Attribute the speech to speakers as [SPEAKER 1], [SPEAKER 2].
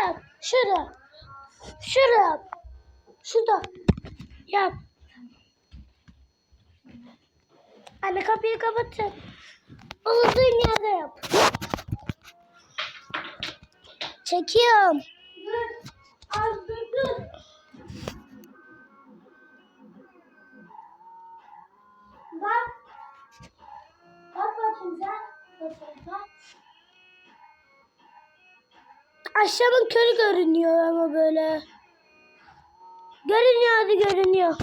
[SPEAKER 1] yap. Şurada. Şurada yap. Şurada. Yap. Anne kapıyı kapatın. Olduğun yerde yap. Çekiyorum. Dur. Az dur. Bak. Bak bakayım sen. Akşamın körü görünüyor ama böyle. Görünüyor, hadi görünüyor.